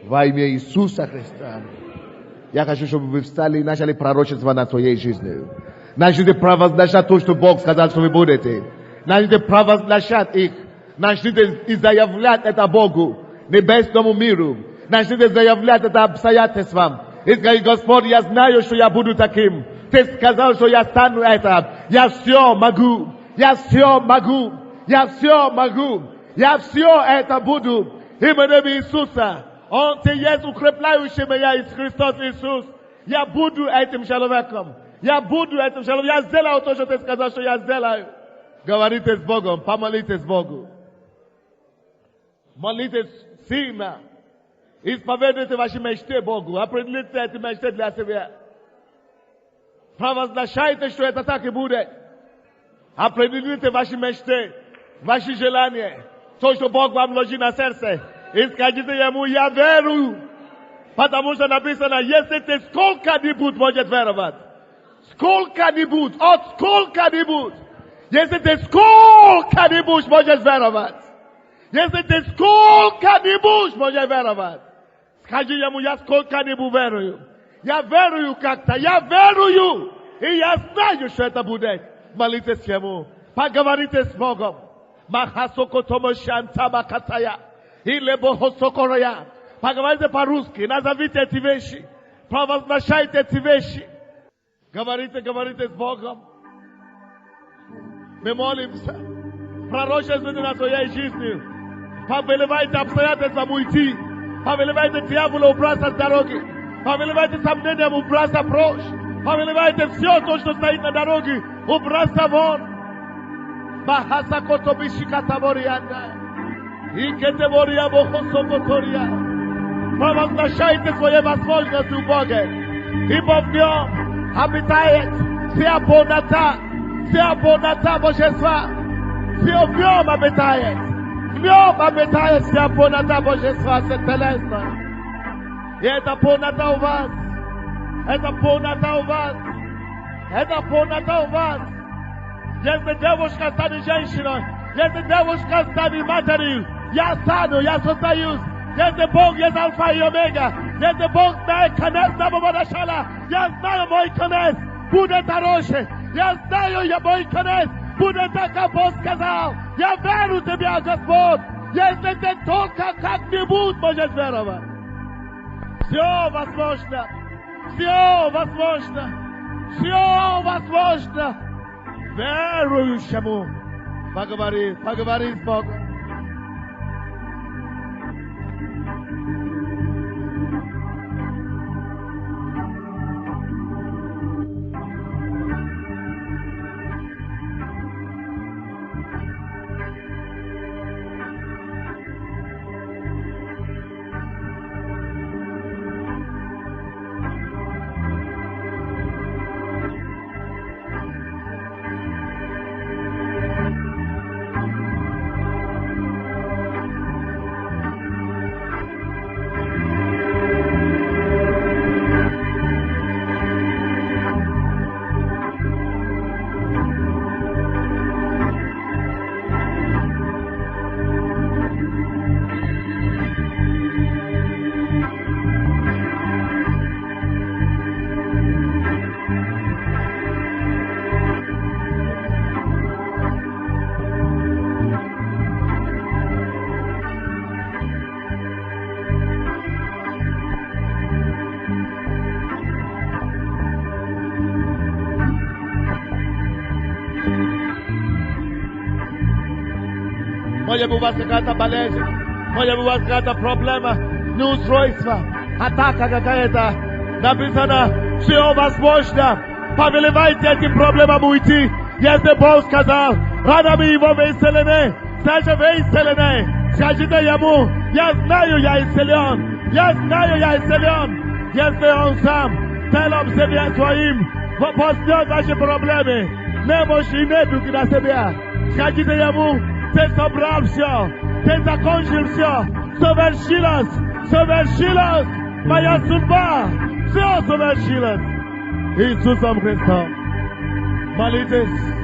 Во имя Иисуса Христа. Я хочу, чтобы вы встали и начали пророчество над своей жизнью. Начните провозглашать то, что Бог сказал, что вы будете. Начните провозглашать их. Начните и заявлять это Богу, небесному миру. Начните заявлять это обстоятельствам. И скажите, Господь, я знаю, что я буду таким. Ты сказал, что я стану это. Я все могу. Я все могу. Я все могу. Я все это буду. Именем Иисуса. Он ты есть укрепляющий меня из Христос Иисус. Я буду этим человеком. Я буду этим человеком. Я сделаю то, что ты сказал, что я сделаю. Говорите с Богом. Помолитесь Богу. Молитесь сильно. Исповедуйте ваши мечты Богу. Определите эти мечты для себя. Провозглашайте, что это так и будет. Определите ваши мечты, ваши желания. То, что Бог вам вложил на сердце. И скажите ему, я верю. Потому что написано, если ты сколько-нибудь может веровать. Сколько-нибудь, от сколько-нибудь. Если ты сколько-нибудь можешь веровать. Если ты сколько-нибудь можешь веровать. Скажи ему, я сколько-нибудь верую. Я верую как-то, я верую. И я знаю, что это будет. Молитесь ему. Поговорите с Богом. Махасокотомо шантаба катая. Или бохосокороя. Поговорите по-русски. Назовите эти вещи. Провозглашайте эти вещи. Говорите с Богом. Мы молимся. Пророчествуйте на своей жизни. Повелевайте обстоятельствам уйти. Повелевайте дьявола убраться с дороги. Повелевайте сомнениям убраться прочь. Повелевайте все то, что стоит на дороге, убраться вон. Провозглашайте свои возможности у Бога. Ибо в нем обитает Sia ponata bożestwa. Sia wnioma betaje. Wnioma betaje sia ponata bożestwa setelesta. Eta ponata u was. Eta ponata u was. Eta ponata u was. Jest devouszka stanie żeńszyną. Jest devouszka stanie materił. Ja stanu, ja zostajus. Jest Bóg, jest alfa i omega. Jest Bóg, daje koniec na moja szala. Ja znaję mój koniec. Bude tarosze. Ja znaję mój koniec. Bude taka Bóg сказал. Ja верю в Тебя, Господь. Если Ты только как-нибудь можешь веровать. Все возможно. Все возможно. Все возможно. Верующему. Поговори с Богом. Może była jakaś болезнь, może była jakaś problema, неустройство, атака какая-то. Написано, все возможно. Повелевайте этим проблемам уйти. Если Бог сказал, ранами его вы исцелены, значит вы исцелены. Скажите ему, я знаю, я исцелен. Я знаю, я исцелен. Если он сам телом себе своим возьмет ваши проблемы, немощь и недуг на себя. Скажите ему, ты собрал все, ты закончил все, совершилось, моя судьба, все совершилось. Иисусом Христом. Молитесь.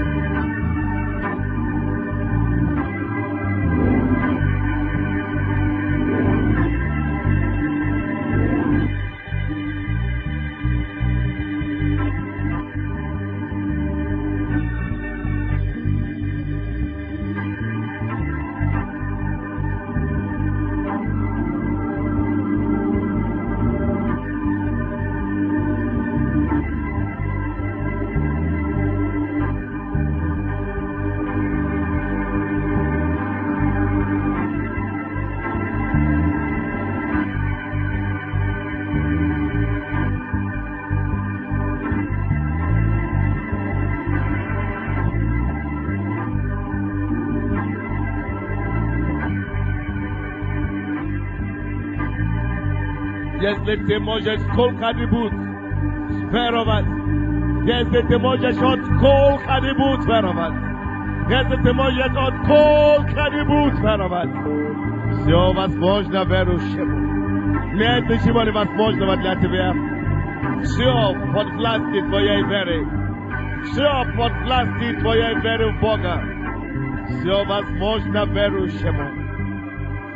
Если ты можешь сколько-нибудь веровать, если ты можешь от сколько-нибудь веровать, если ты можешь от сколько-нибудь веровать, все возможно верующему. Нет ничего невозможного для тебя. Все под властью твоей веры. Все под властью твоей веры в Бога. Все возможно верующему.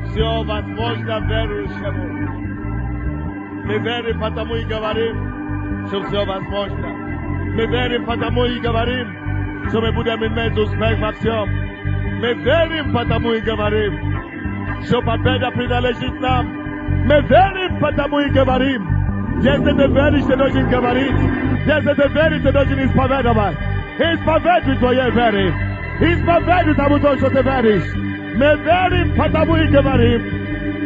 Все возможно верующему. Мы верим, потому и говорим, что все возможно. Мы верим, потому и говорим, что мы будем иметь успех во всем. Мы верим, потому и говорим, что победа принадлежит нам. Мы верим, потому и говорим. Если ты веришь, ты должен говорить. Если ты веришь, ты должен исповедовать. Исповедуй твоей веры. Исповедуй тому, что ты веришь. Мы верим, потому и говорим.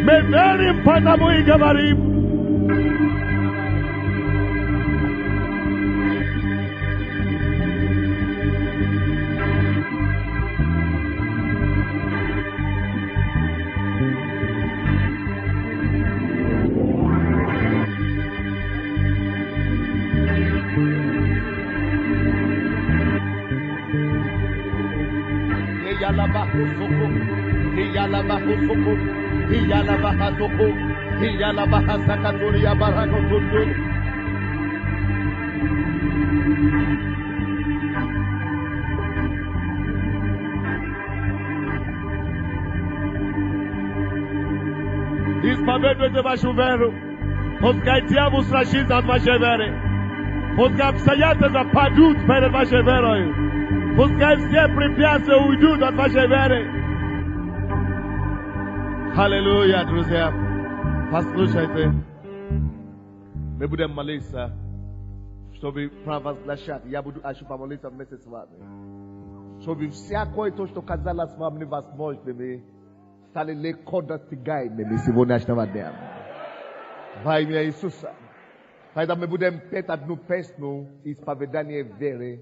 Мы верим, потому и говорим. bahusoko. Hiyala bahusoko. Hiyala bahatoko. Hiyala bahasakaturi abarakotundu. Ispavedete vashuveru. Poskaitia musrashiza vashevere. Poskapsayate za padut pere vashevero. Poskaitia препятствия уйдут от вашей веры. Аллилуйя, друзья. Послушайте. Мы будем молиться, чтобы провозглашать. Я буду помолиться вместе с вами. Чтобы всякое то, что казалось вам невозможным, стали легко достигаемыми сегодняшнего дня. Во имя Иисуса. Поэтому мы будем петь одну песню исповедания веры.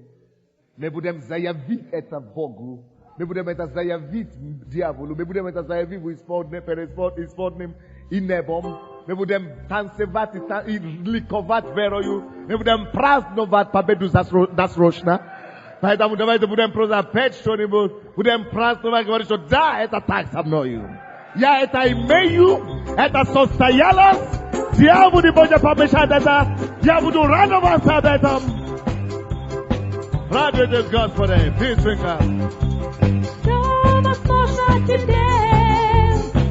Мы будем заявить это Богу. Мы будем это заявить дьяволу. Мы будем это заявить перед исподним и небом. Мы будем танцевать и ликовать верою. Мы будем праздновать победу досрочно. Поэтому давайте будем просто петь что-нибудь. Будем праздновать, говорить, что да, это так со мною. Я это имею, это состоялось. Дьявол не будет помешать это. Я буду радоваться об этом. Радуйтесь, Господи, песенка. Все возможно тебе,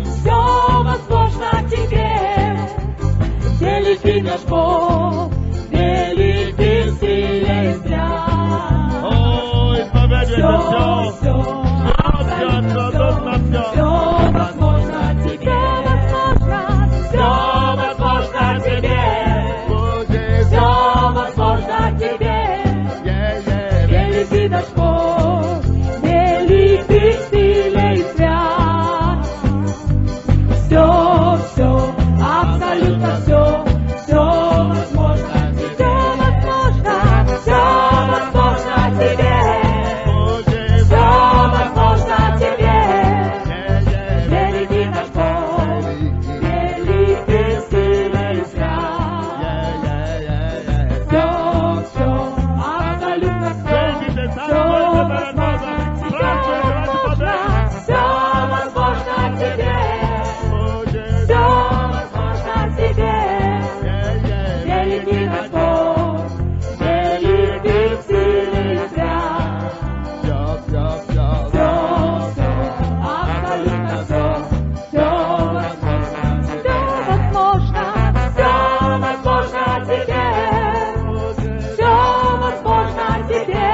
все возможно тебе. Великий наш Бог, великий силе взят. О, исповедуйте все. Все возможно тебе, все возможно тебе. Все возможно тебе. Великий наш Бог, великий силе и свят. Все, абсолютно все возможно тебе. Все возможно тебе. Все возможно тебе. Великий наш Бог, великий силе и свят. Все, абсолютно все возможно тебе. Все возможно тебе. Великий наш Бог, великий силе и свят. Все, абсолютно все возможно тебе. Все возможно тебе. Великий наш Бог, великий силе и свят. Все, абсолютно все возможно. Все возможно тебе. Все возможно тебе.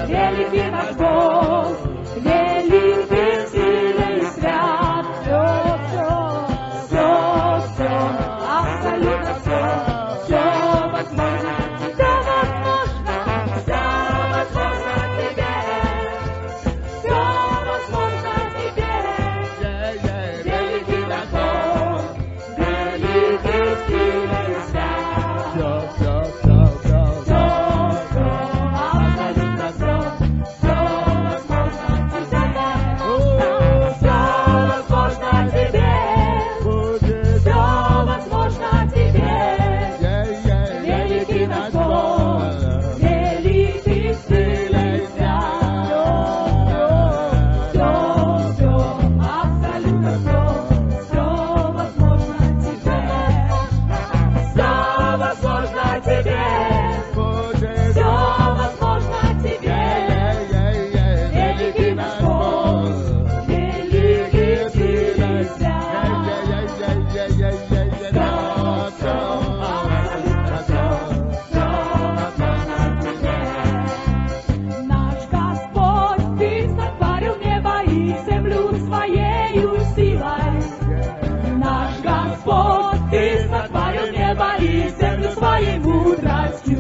Великий наш Бог, великий силе и свят. Все, абсолютно все возможно тебе. Все возможно тебе. Великий наш Бог, великий силе и свят. Все, абсолютно все возможно тебе. Все возможно тебе. Все возможно тебе. Великий наш Бог, великий силе и свят. Наш Господь, Ты сотворил небо и землю Своею силой. Наш Господь, Ты сотворил небо и землю Своей мудростью.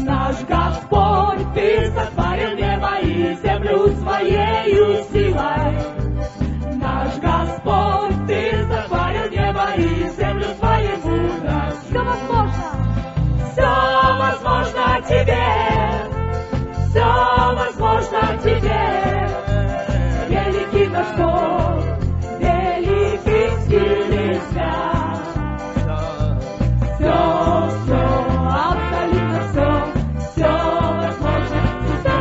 Наш Господь, Ты сотворил небо и землю Своею силой. Наш Господь, Ты сотворил небо и землю Своей мудростью. Все возможно тебе. Все возможно тебе. Великий наш Бог, великий силе и свят. Все, абсолютно все возможно. Все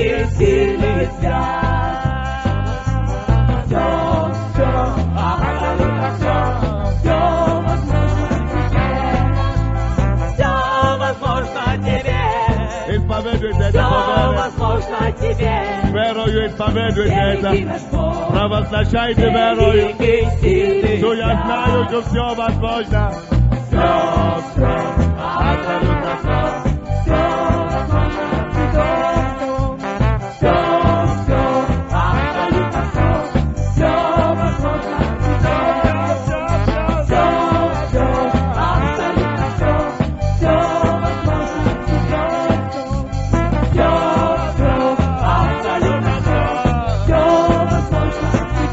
великий, сильный свят. Все, абсолютно все возможно тебе. Исповедуйте это, Все возможно тебе. верою исповедуйте это. Великий наш Бог. Провозглашайте верою. Великий, сильный Что я знаю, что все возможно. Все, абсолютно все. Все возможно тебе. Все, абсолютно все. Все возможно тебе. Все, абсолютно все. Все возможно тебе. Все, абсолютно все. Все возможно тебе.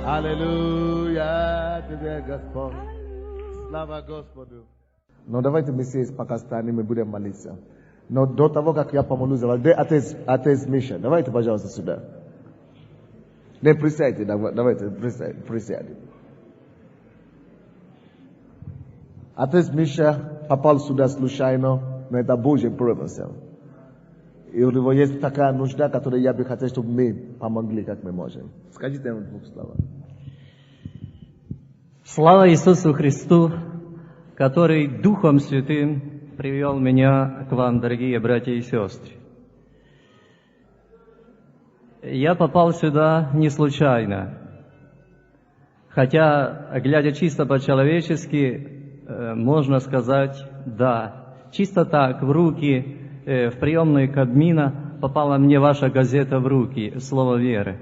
Аллилуйя тебе, Господь. Слава Господу. Но давайте мы здесь пока станем и будем молиться. Но до того, как я помолюсь за вас, где отец Миша? Давайте, пожалуйста, сюда. Не присядьте, давайте, присядьте. Отец Миша попал сюда случайно, но это Божий промысел. И у него есть такая нужда, которой я бы хотел, чтобы мы помогли, как мы можем. Скажите ему двух слов. Слава Иисусу Христу, который Духом Святым привел меня к вам, дорогие братья и сестры. Я попал сюда не случайно, хотя, глядя чисто по-человечески, можно сказать «да». Чисто так, в руки, в приемную Кабмина попала мне ваша газета в руки «Слово веры».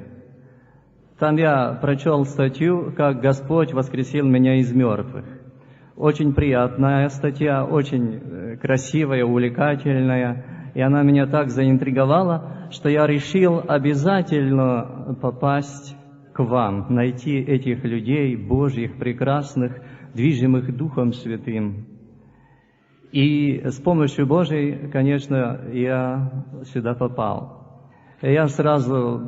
Там я прочел статью, как Господь воскресил меня из мертвых. Очень приятная статья, очень красивая, увлекательная. И она меня так заинтриговала, что я решил обязательно попасть к вам, найти этих людей Божьих, прекрасных, движимых Духом Святым. И с помощью Божией, конечно, я сюда попал. Я сразу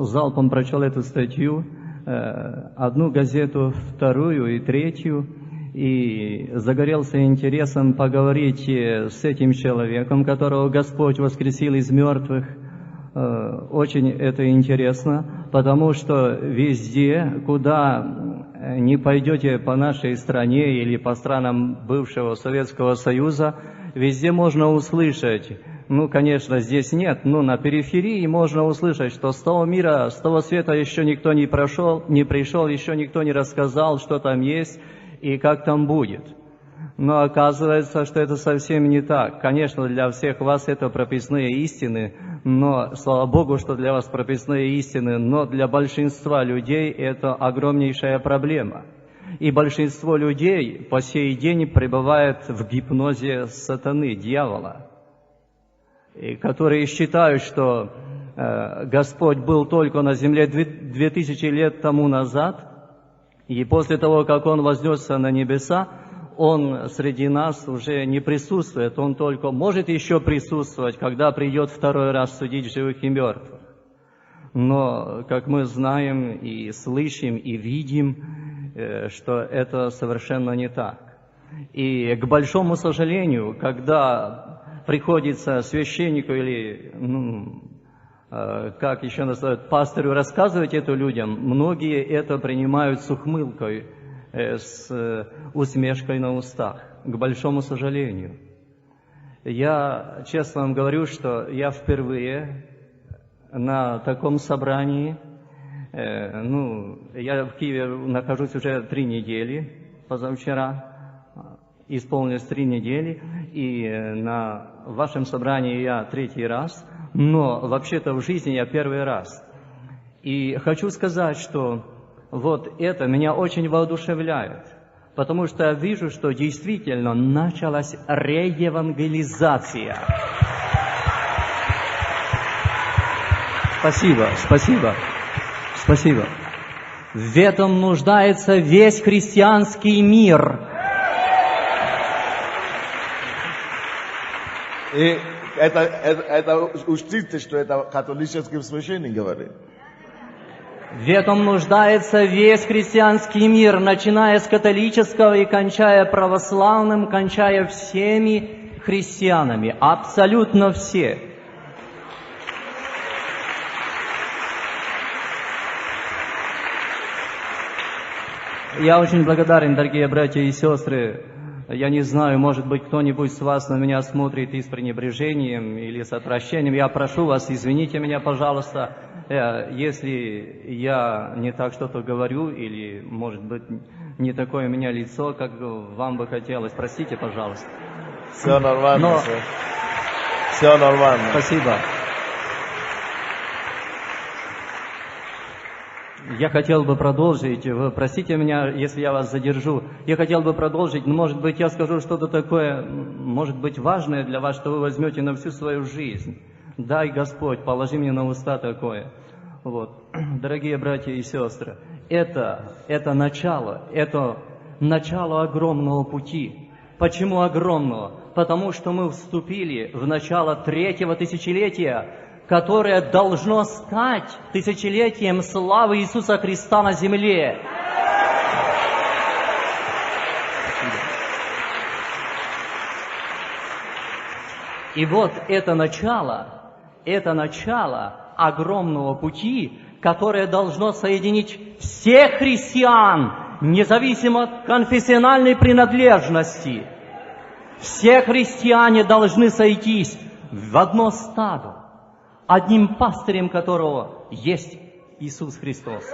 залпом прочел эту статью, одну газету, вторую и третью, и загорелся интересом поговорить с этим человеком, которого Господь воскресил из мертвых. Очень это интересно, потому что везде, куда не пойдете по нашей стране или по странам бывшего Советского Союза, везде можно услышать, конечно, здесь нет, но на периферии можно услышать, что с того мира, с того света еще никто не пришел, еще никто не рассказал, что там есть и как там будет. Но оказывается, что это совсем не так. Конечно, для всех вас это прописные истины, но, слава Богу, что для вас прописные истины, но для большинства людей это огромнейшая проблема. И большинство людей по сей день пребывает в гипнозе сатаны, дьявола, и которые считают, что Господь был только на земле 2000 лет тому назад, и после того, как Он вознесся на небеса, Он среди нас уже не присутствует, Он только может еще присутствовать, когда придет второй раз судить живых и мертвых. Но, как мы знаем и слышим, и видим, что это совершенно не так. И, к большому сожалению, когда приходится священнику или, как еще называют, пастырю рассказывать это людям, многие это принимают с ухмылкой, с усмешкой на устах, к большому сожалению. Я честно вам говорю, что я впервые на таком собрании, я в Киеве нахожусь уже 3 недели, позавчера исполнилось 3 недели, и на вашем собрании я 3-й раз, но вообще-то в жизни я 1-й раз. И хочу сказать, что вот это меня очень воодушевляет, потому что я вижу, что действительно началась реевангелизация. Спасибо. В этом нуждается весь христианский мир. И это учтите, что это католический священник говорит. В этом нуждается весь христианский мир, начиная с католического и кончая православным, кончая всеми христианами, абсолютно все. Я очень благодарен, дорогие братья и сестры. Я не знаю, может быть, кто-нибудь с вас на меня смотрит и с пренебрежением или с отвращением. Я прошу вас, извините меня, пожалуйста, если я не так что-то говорю, или, может быть, не такое у меня лицо, как вам бы хотелось. Простите, пожалуйста. Все нормально. Все нормально. Спасибо. Я хотел бы продолжить, вы простите меня, если я вас задержу, я хотел бы продолжить, но, может быть, я скажу что-то такое, может быть, важное для вас, что вы возьмете на всю свою жизнь. Дай, Господь, положи мне на уста такое. Вот. Дорогие братья и сестры, это начало огромного пути. Почему огромного? Потому что мы вступили в начало 3-го тысячелетия, которое должно стать тысячелетием славы Иисуса Христа на земле. И вот это начало огромного пути, которое должно соединить всех христиан, независимо от конфессиональной принадлежности. Все христиане должны сойтись в одно стадо, одним пастырем которого есть Иисус Христос.